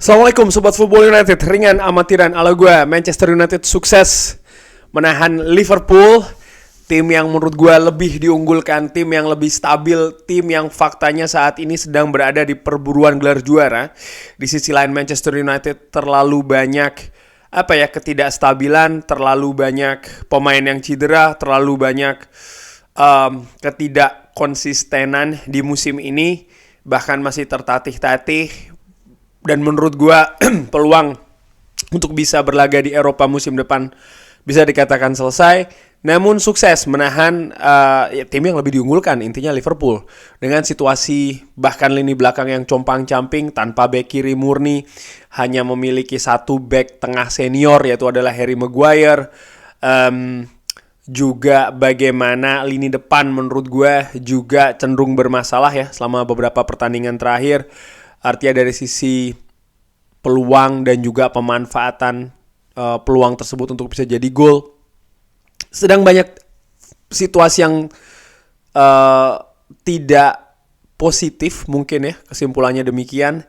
Assalamualaikum Sobat Football United. Ringan amatiran ala gue. Manchester United sukses menahan Liverpool, tim yang menurut gue lebih diunggulkan, tim yang lebih stabil, tim yang faktanya saat ini sedang berada di perburuan gelar juara. Di sisi lain Manchester United terlalu banyak ketidakstabilan, terlalu banyak pemain yang cedera, terlalu banyak ketidakkonsistenan di musim ini, bahkan masih tertatih-tatih. Dan menurut gue peluang untuk bisa berlaga di Eropa musim depan bisa dikatakan selesai. Namun sukses menahan tim yang lebih diunggulkan, intinya Liverpool. Dengan situasi bahkan lini belakang yang compang-camping, tanpa bek kiri murni, hanya memiliki satu bek tengah senior yaitu adalah Harry Maguire. Juga bagaimana lini depan menurut gue juga cenderung bermasalah ya selama beberapa pertandingan terakhir. Artinya dari sisi peluang dan juga pemanfaatan peluang tersebut untuk bisa jadi gol. Sedang banyak situasi yang tidak positif mungkin ya, kesimpulannya demikian.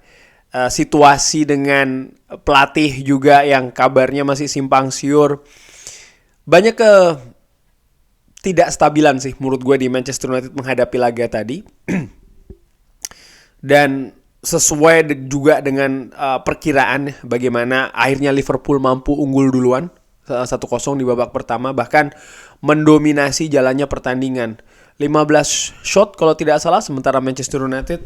Situasi dengan pelatih juga yang kabarnya masih simpang siur. Banyak ketidakstabilan sih menurut gue di Manchester United menghadapi laga tadi. Dan sesuai juga dengan perkiraan bagaimana akhirnya Liverpool mampu unggul duluan 1-0 di babak pertama, bahkan mendominasi jalannya pertandingan. 15 shot kalau tidak salah, sementara Manchester United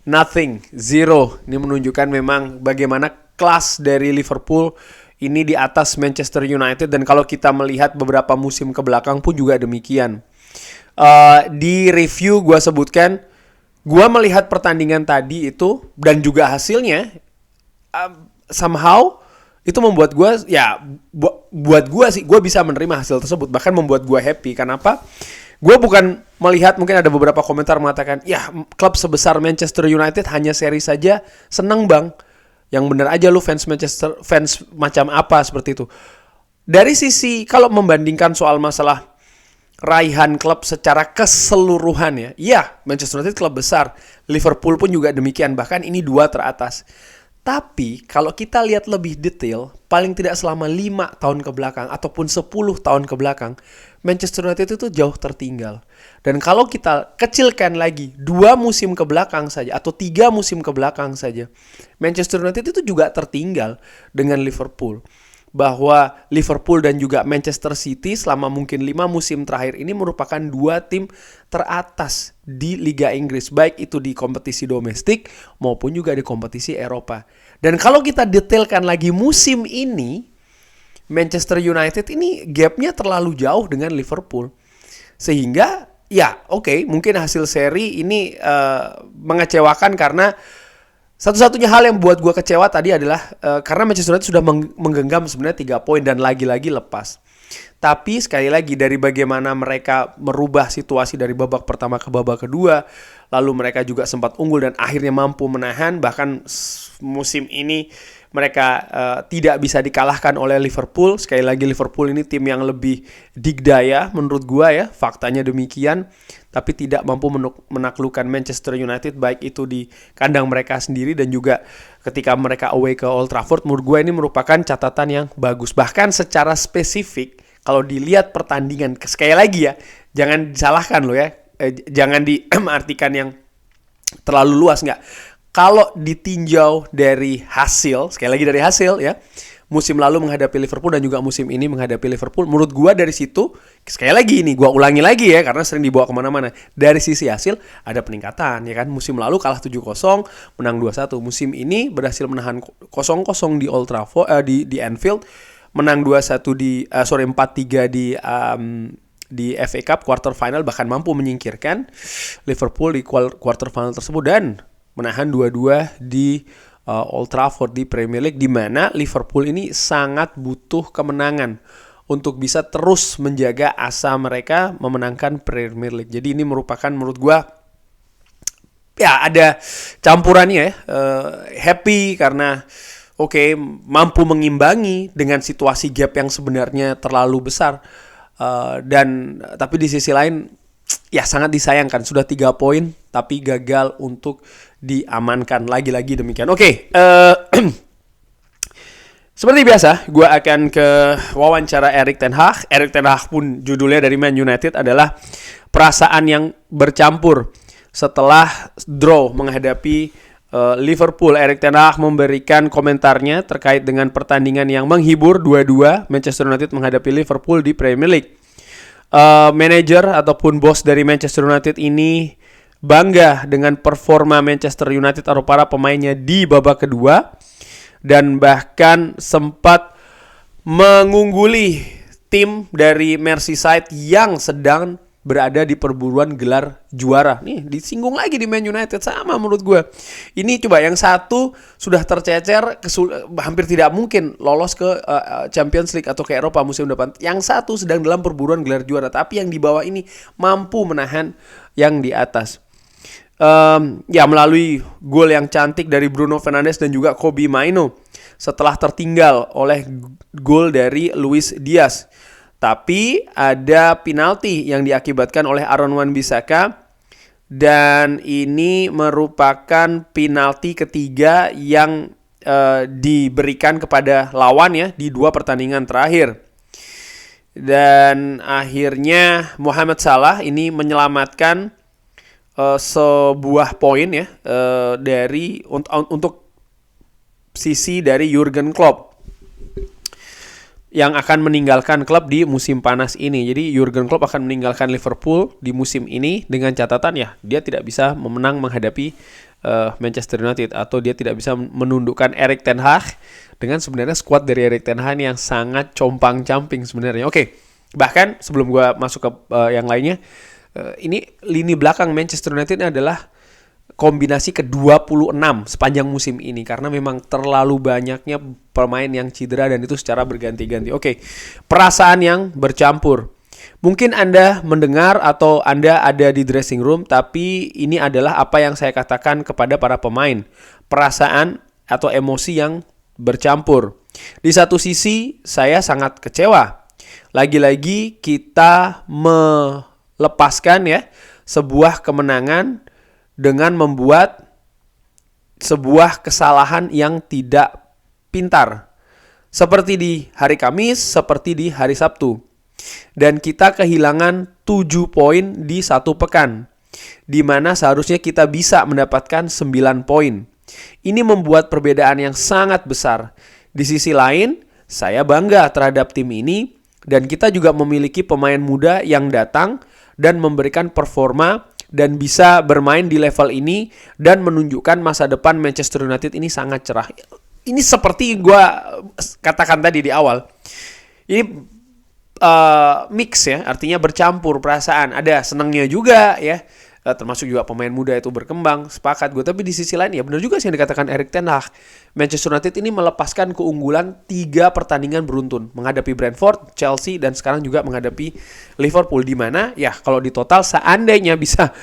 nothing, zero. Ini menunjukkan memang bagaimana kelas dari Liverpool ini di atas Manchester United, dan kalau kita melihat beberapa musim ke belakang pun juga demikian. Di review gue sebutkan, gue melihat pertandingan tadi itu dan juga hasilnya somehow itu membuat gue buat gue sih, gue bisa menerima hasil tersebut, bahkan membuat gue happy. Kenapa? Gue bukan melihat, mungkin ada beberapa komentar mengatakan ya klub sebesar Manchester United hanya seri saja seneng bang, yang benar aja lu fans Manchester, fans macam apa seperti itu. Dari sisi kalau membandingkan soal masalah raihan klub secara keseluruhan ya, Manchester United klub besar, Liverpool pun juga demikian, bahkan ini dua teratas. Tapi kalau kita lihat lebih detail, paling tidak selama 5 tahun ke belakang ataupun 10 tahun ke belakang, Manchester United itu jauh tertinggal. Dan kalau kita kecilkan lagi 2 musim ke belakang saja atau 3 musim ke belakang saja, Manchester United itu juga tertinggal dengan Liverpool. Bahwa Liverpool dan juga Manchester City selama mungkin 5 musim terakhir ini merupakan 2 tim teratas di Liga Inggris, baik itu di kompetisi domestik maupun juga di kompetisi Eropa. Dan kalau kita detailkan lagi musim ini, Manchester United ini gapnya terlalu jauh dengan Liverpool. Sehingga mungkin hasil seri ini mengecewakan, karena satu-satunya hal yang buat gue kecewa tadi adalah karena Manchester United sudah menggenggam sebenarnya 3 poin dan lagi-lagi lepas. Tapi sekali lagi, dari bagaimana mereka merubah situasi dari babak pertama ke babak kedua, lalu mereka juga sempat unggul dan akhirnya mampu menahan. Bahkan musim ini mereka tidak bisa dikalahkan oleh Liverpool. Sekali lagi, Liverpool ini tim yang lebih digdaya menurut gue ya, faktanya demikian. Tapi tidak mampu menaklukkan Manchester United, baik itu di kandang mereka sendiri dan juga ketika mereka away ke Old Trafford. Menurut gue ini merupakan catatan yang bagus. Bahkan secara spesifik, kalau dilihat pertandingan, sekali lagi ya, jangan disalahkan loh ya, jangan diartikan yang terlalu luas, enggak. Kalau ditinjau dari hasil, sekali lagi dari hasil ya, musim lalu menghadapi Liverpool dan juga musim ini menghadapi Liverpool, menurut gue dari situ, sekali lagi ini gue ulangi lagi ya, karena sering dibawa kemana-mana. Dari sisi hasil ada peningkatan ya kan. Musim lalu kalah 7-0, menang 2-1. Musim ini berhasil menahan 0-0 di Old Trafford, di Anfield, menang 4-3 di FA Cup quarter final, bahkan mampu menyingkirkan Liverpool di quarter final tersebut, dan menahan 2-2 di Old Trafford di Premier League, di mana Liverpool ini sangat butuh kemenangan untuk bisa terus menjaga asa mereka memenangkan Premier League. Jadi ini merupakan menurut gue ya ada campurannya ya, happy karena mampu mengimbangi dengan situasi gap yang sebenarnya terlalu besar, dan tapi di sisi lain ya sangat disayangkan, sudah 3 poin tapi gagal untuk diamankan. Lagi-lagi demikian. Oke, seperti biasa, gue akan ke wawancara Erik ten Hag. Erik ten Hag pun judulnya dari Man United adalah perasaan yang bercampur setelah draw menghadapi Liverpool. Erik ten Hag memberikan komentarnya terkait dengan pertandingan yang menghibur 2-2 Manchester United menghadapi Liverpool di Premier League. Manajer ataupun bos dari Manchester United ini bangga dengan performa Manchester United atau para pemainnya di babak kedua, dan bahkan sempat mengungguli tim dari Merseyside yang sedang berada di perburuan gelar juara. Nih disinggung lagi di Man United, sama menurut gue. Ini coba yang satu sudah tercecer, hampir tidak mungkin lolos ke Champions League atau ke Eropa musim depan. Yang satu sedang dalam perburuan gelar juara, tapi yang di bawah ini mampu menahan yang di atas. Ya melalui gol yang cantik dari Bruno Fernandes dan juga Kobbie Mainoo setelah tertinggal oleh gol dari Luis Diaz. Tapi ada penalti yang diakibatkan oleh Aaron Wan-Bissaka, dan ini merupakan penalti ketiga yang diberikan kepada lawan ya di 2 pertandingan terakhir. Dan akhirnya Mohamed Salah ini menyelamatkan sebuah poin ya dari untuk sisi dari Jurgen Klopp yang akan meninggalkan klub di musim panas ini. Jadi Jurgen Klopp akan meninggalkan Liverpool di musim ini dengan catatan ya dia tidak bisa menghadapi Manchester United, atau dia tidak bisa menundukkan Erik ten Hag dengan sebenarnya skuad dari Erik ten Hag yang sangat compang-camping sebenarnya. Oke, bahkan sebelum gua masuk ke yang lainnya, ini lini belakang Manchester United ini adalah kombinasi ke-26 sepanjang musim ini, karena memang terlalu banyaknya pemain yang cedera dan itu secara berganti-ganti. Oke, perasaan yang bercampur. Mungkin Anda mendengar atau Anda ada di dressing room, tapi ini adalah apa yang saya katakan kepada para pemain. Perasaan atau emosi yang bercampur. Di satu sisi saya sangat kecewa. Lagi-lagi kita melepaskan ya sebuah kemenangan dengan membuat sebuah kesalahan yang tidak pintar. Seperti di hari Kamis, seperti di hari Sabtu. Dan kita kehilangan 7 poin di 1 pekan. Di mana seharusnya kita bisa mendapatkan 9 poin. Ini membuat perbedaan yang sangat besar. Di sisi lain, saya bangga terhadap tim ini. Dan kita juga memiliki pemain muda yang datang dan memberikan performa dan bisa bermain di level ini dan menunjukkan masa depan Manchester United ini sangat cerah. Ini seperti gue katakan tadi di awal. Ini mix ya, artinya bercampur perasaan. Ada senangnya juga ya, termasuk juga pemain muda itu berkembang, sepakat gue. Tapi di sisi lain ya benar juga sih yang dikatakan Erik ten Hag. Manchester United ini melepaskan keunggulan 3 pertandingan beruntun, menghadapi Brentford, Chelsea, dan sekarang juga menghadapi Liverpool, di mana ya kalau di total seandainya bisa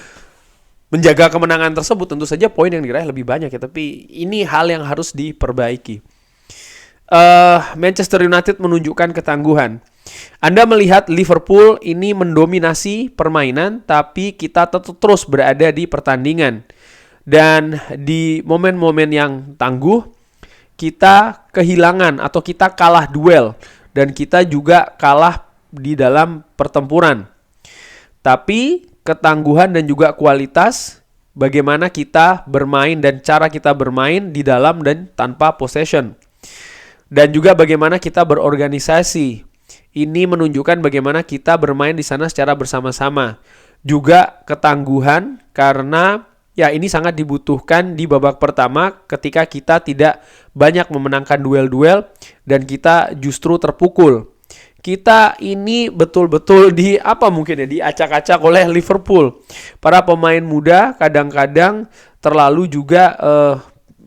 menjaga kemenangan tersebut, tentu saja poin yang diraih lebih banyak ya, tapi ini hal yang harus diperbaiki. Manchester United menunjukkan ketangguhan. Anda melihat Liverpool ini mendominasi permainan, tapi kita tetap terus berada di pertandingan. Dan di momen-momen yang tangguh, kita kehilangan atau kita kalah duel. Dan kita juga kalah di dalam pertempuran. Tapi ketangguhan dan juga kualitas, bagaimana kita bermain dan cara kita bermain di dalam dan tanpa possession. Dan juga bagaimana kita berorganisasi. Ini menunjukkan bagaimana kita bermain di sana secara bersama-sama. Juga ketangguhan karena ya ini sangat dibutuhkan di babak pertama ketika kita tidak banyak memenangkan duel-duel dan kita justru terpukul. Kita ini betul-betul diacak-acak oleh Liverpool. Para pemain muda kadang-kadang terlalu juga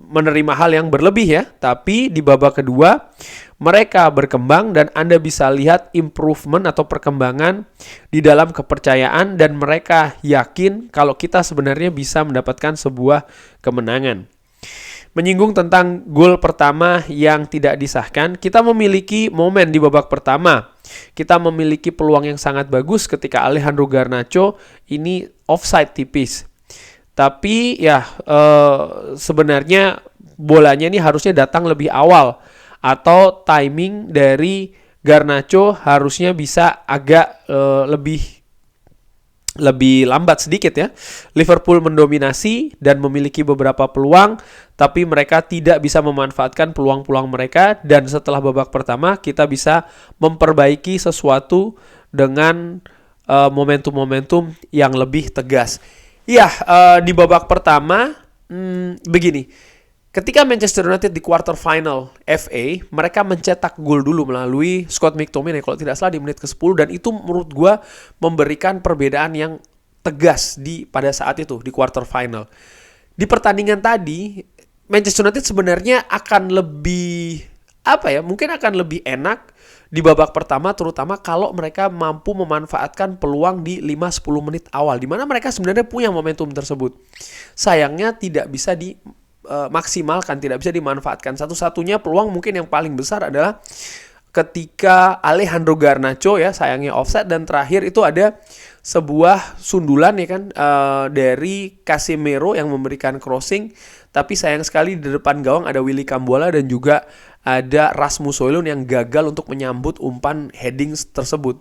menerima hal yang berlebih ya. Tapi di babak kedua mereka berkembang dan Anda bisa lihat improvement atau perkembangan di dalam kepercayaan, dan mereka yakin kalau kita sebenarnya bisa mendapatkan sebuah kemenangan. Menyinggung tentang gol pertama yang tidak disahkan, kita memiliki momen di babak pertama. Kita memiliki peluang yang sangat bagus ketika Alejandro Garnacho ini offside tipis. Tapi ya sebenarnya bolanya ini harusnya datang lebih awal, atau timing dari Garnacho harusnya bisa agak lebih lambat sedikit ya. Liverpool mendominasi dan memiliki beberapa peluang, tapi mereka tidak bisa memanfaatkan peluang-peluang mereka, dan setelah babak pertama kita bisa memperbaiki sesuatu dengan momentum-momentum yang lebih tegas. Iya, di babak pertama begini. Ketika Manchester United di quarter final FA, mereka mencetak gol dulu melalui Scott McTominay kalau tidak salah di menit ke-10, dan itu menurut gue memberikan perbedaan yang tegas pada saat itu di quarter final. Di pertandingan tadi, Manchester United sebenarnya akan lebih mungkin akan lebih enak di babak pertama, terutama kalau mereka mampu memanfaatkan peluang di 5-10 menit awal, di mana mereka sebenarnya punya momentum tersebut. Sayangnya tidak bisa maksimalkan, tidak bisa dimanfaatkan. Satu-satunya peluang mungkin yang paling besar adalah ketika Alejandro Garnacho ya sayangnya offside, dan terakhir itu ada sebuah sundulan ya kan dari Casemiro yang memberikan crossing, tapi sayang sekali di depan gawang ada Willy Cambuala dan juga ada Rasmus Højlund yang gagal untuk menyambut umpan heading tersebut.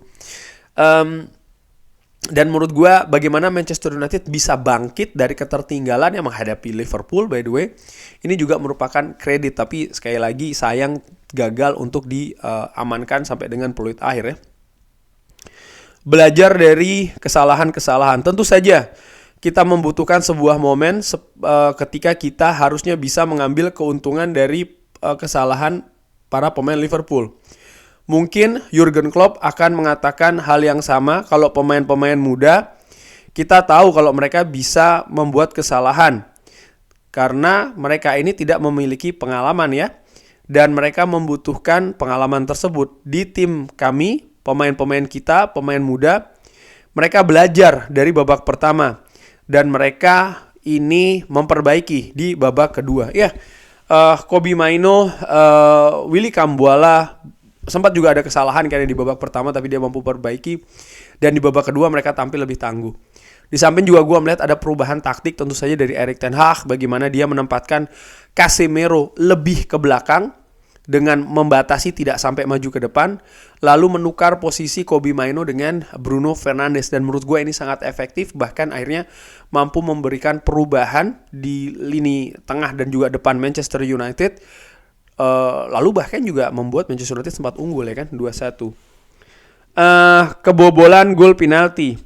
Dan menurut gue bagaimana Manchester United bisa bangkit dari ketertinggalan yang menghadapi Liverpool, by the way, ini juga merupakan kredit, tapi sekali lagi sayang gagal untuk diamankan sampai dengan peluit akhir ya. Belajar dari kesalahan-kesalahan. Tentu saja kita membutuhkan sebuah momen ketika kita harusnya bisa mengambil keuntungan dari kesalahan para pemain Liverpool. Mungkin Jurgen Klopp akan mengatakan hal yang sama kalau pemain-pemain muda, kita tahu kalau mereka bisa membuat kesalahan karena mereka ini tidak memiliki pengalaman ya, dan mereka membutuhkan pengalaman tersebut. Di tim kami, pemain-pemain kita, pemain muda, mereka belajar dari babak pertama dan mereka ini memperbaiki di babak kedua. Ya, Kobbie Mainoo, Willy Cambuala sempat juga ada kesalahan kayaknya di babak pertama, tapi dia mampu perbaiki, dan di babak kedua mereka tampil lebih tangguh. Di samping juga gue melihat ada perubahan taktik tentu saja dari Erik ten Hag, bagaimana dia menempatkan Casemiro lebih ke belakang dengan membatasi tidak sampai maju ke depan, lalu menukar posisi Kobbie Mainoo dengan Bruno Fernandes, dan menurut gue ini sangat efektif, bahkan akhirnya mampu memberikan perubahan di lini tengah dan juga depan Manchester United. Lalu bahkan juga membuat Manchester United sempat unggul ya kan 2-1. Kebobolan gol penalti.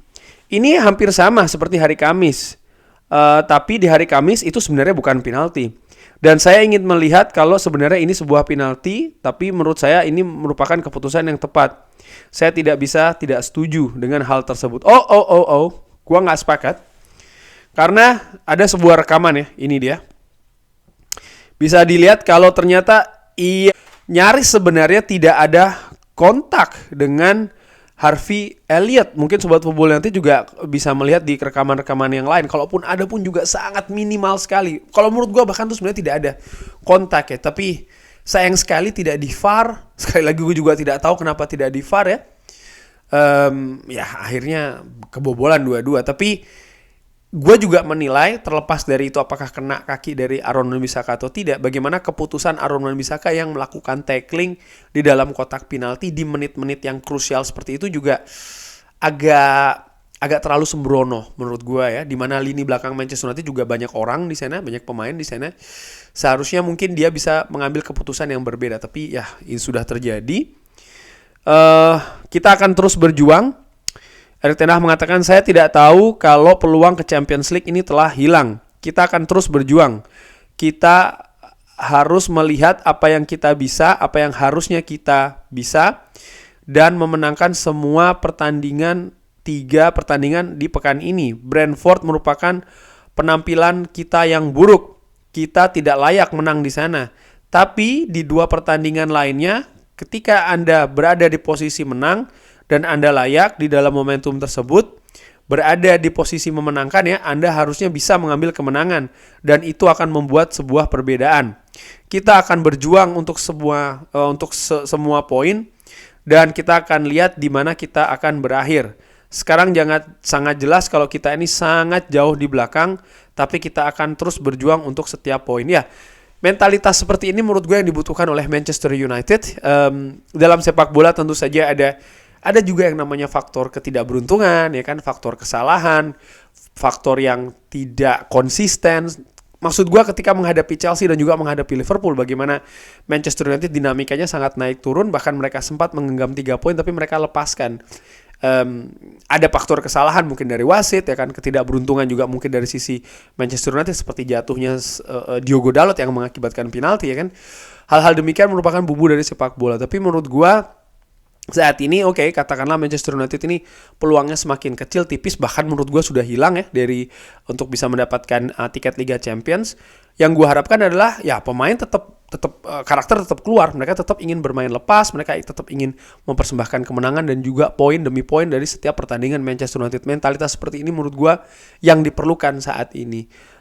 Ini hampir sama seperti hari Kamis. Tapi di hari Kamis itu sebenarnya bukan penalti. Dan saya ingin melihat kalau sebenarnya ini sebuah penalti, tapi menurut saya ini merupakan keputusan yang tepat. Saya tidak setuju dengan hal tersebut. Gua nggak sepakat. Karena ada sebuah rekaman ya, ini dia. Bisa dilihat kalau ternyata nyaris sebenarnya tidak ada kontak dengan Harvey Elliott. Mungkin Sobat Football nanti juga bisa melihat di rekaman-rekaman yang lain. Kalaupun ada pun juga sangat minimal sekali. Kalau menurut gue bahkan tuh sebenarnya tidak ada kontak ya. Tapi sayang sekali tidak di VAR. Sekali lagi gue juga tidak tahu kenapa tidak di VAR ya. Ya akhirnya kebobolan 2-2. Tapi gue juga menilai, terlepas dari itu apakah kena kaki dari Aaron Wan-Bissaka atau tidak, bagaimana keputusan Aaron Wan-Bissaka yang melakukan tackling di dalam kotak penalti di menit-menit yang krusial seperti itu juga agak terlalu sembrono menurut gue ya, di mana lini belakang Manchester United juga banyak orang di sana, banyak pemain di sana. Seharusnya mungkin dia bisa mengambil keputusan yang berbeda, tapi ya ini sudah terjadi. Kita akan terus berjuang. Erik ten Hag mengatakan, saya tidak tahu kalau peluang ke Champions League ini telah hilang. Kita akan terus berjuang. Kita harus melihat apa yang kita bisa, apa yang harusnya kita bisa, dan memenangkan semua pertandingan, 3 pertandingan di pekan ini. Brentford merupakan penampilan kita yang buruk. Kita tidak layak menang di sana. Tapi di 2 pertandingan lainnya, ketika Anda berada di posisi menang, dan Anda layak di dalam momentum tersebut, berada di posisi memenangkan ya, Anda harusnya bisa mengambil kemenangan, dan itu akan membuat sebuah perbedaan. Kita akan berjuang untuk semua poin, dan kita akan lihat di mana kita akan berakhir. Sekarang sangat jelas kalau kita ini sangat jauh di belakang, tapi kita akan terus berjuang untuk setiap poin. Ya, mentalitas seperti ini menurut gue yang dibutuhkan oleh Manchester United. Dalam sepak bola tentu saja ada juga yang namanya faktor ketidakberuntungan, ya kan, faktor kesalahan, faktor yang tidak konsisten. Maksud gue ketika menghadapi Chelsea dan juga menghadapi Liverpool, bagaimana Manchester United dinamikanya sangat naik turun, bahkan mereka sempat menggenggam 3 poin tapi mereka lepaskan. Ada faktor kesalahan mungkin dari wasit, ya kan, ketidakberuntungan juga mungkin dari sisi Manchester United seperti jatuhnya Diogo Dalot yang mengakibatkan penalti, ya kan. Hal-hal demikian merupakan bumbu dari sepak bola. Tapi menurut gua saat ini katakanlah Manchester United ini peluangnya semakin kecil, tipis, bahkan menurut gue sudah hilang ya dari untuk bisa mendapatkan tiket Liga Champions. Yang gue harapkan adalah ya pemain tetap karakter tetap keluar, mereka tetap ingin bermain lepas, mereka tetap ingin mempersembahkan kemenangan dan juga poin demi poin dari setiap pertandingan Manchester United. Mentalitas seperti ini menurut gue yang diperlukan saat ini.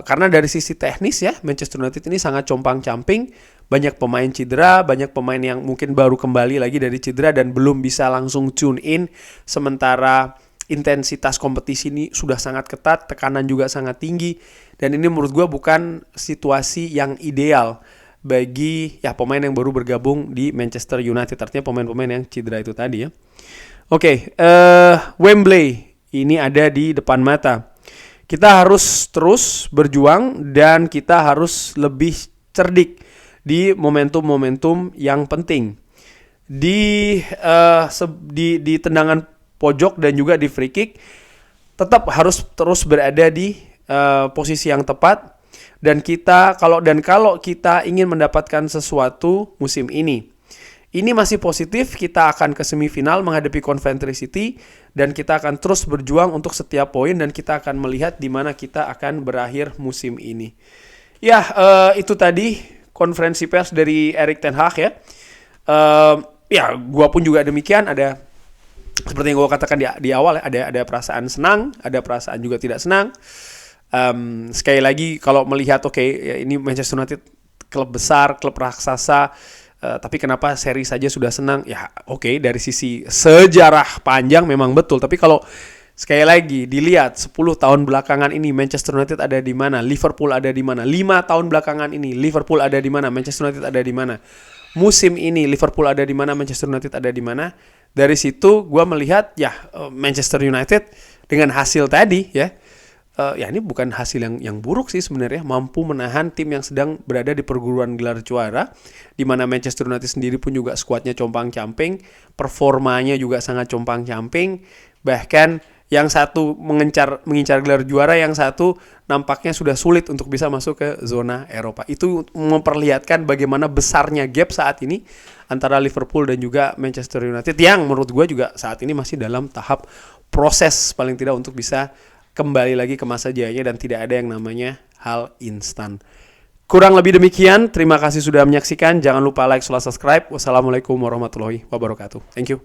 Karena dari sisi teknis ya Manchester United ini sangat compang-camping, banyak pemain cedera, banyak pemain yang mungkin baru kembali lagi dari cedera dan belum bisa langsung tune in, sementara intensitas kompetisi ini sudah sangat ketat, tekanan juga sangat tinggi, dan ini menurut gue bukan situasi yang ideal bagi ya pemain yang baru bergabung di Manchester United, artinya pemain-pemain yang cedera itu tadi ya. Wembley ini ada di depan mata. Kita harus terus berjuang dan kita harus lebih cerdik di momentum-momentum yang penting. Di tendangan pojok dan juga di free kick tetap harus terus berada di posisi yang tepat, dan kalau kita ingin mendapatkan sesuatu musim ini masih positif, kita akan ke semifinal menghadapi Coventry City dan kita akan terus berjuang untuk setiap poin dan kita akan melihat di mana kita akan berakhir musim ini. Ya, itu tadi konferensi pers dari Erik ten Hag ya. Ya, gua pun juga demikian, ada seperti yang gua katakan di awal ya, ada perasaan senang, ada perasaan juga tidak senang. Sekali lagi kalau melihat ya ini Manchester United klub besar, klub raksasa, tapi kenapa seri saja sudah senang? Ya dari sisi sejarah panjang memang betul. Tapi kalau sekali lagi dilihat 10 tahun belakangan ini Manchester United ada di mana, Liverpool ada di mana, 5 tahun belakangan ini Liverpool ada di mana, Manchester United ada di mana, musim ini Liverpool ada di mana, Manchester United ada di mana. Dari situ gue melihat ya Manchester United dengan hasil tadi ya ini bukan hasil yang buruk sih sebenarnya, mampu menahan tim yang sedang berada di perguruan gelar juara, di mana Manchester United sendiri pun juga skuadnya compang-camping, performanya juga sangat compang-camping, bahkan yang satu mengincar gelar juara, yang satu nampaknya sudah sulit untuk bisa masuk ke zona Eropa. Itu memperlihatkan bagaimana besarnya gap saat ini antara Liverpool dan juga Manchester United, yang menurut gue juga saat ini masih dalam tahap proses paling tidak untuk bisa kembali lagi ke masa jayanya dan tidak ada yang namanya hal instan. Kurang lebih demikian, terima kasih sudah menyaksikan. Jangan lupa like, subscribe. Wassalamualaikum warahmatullahi wabarakatuh. Thank you.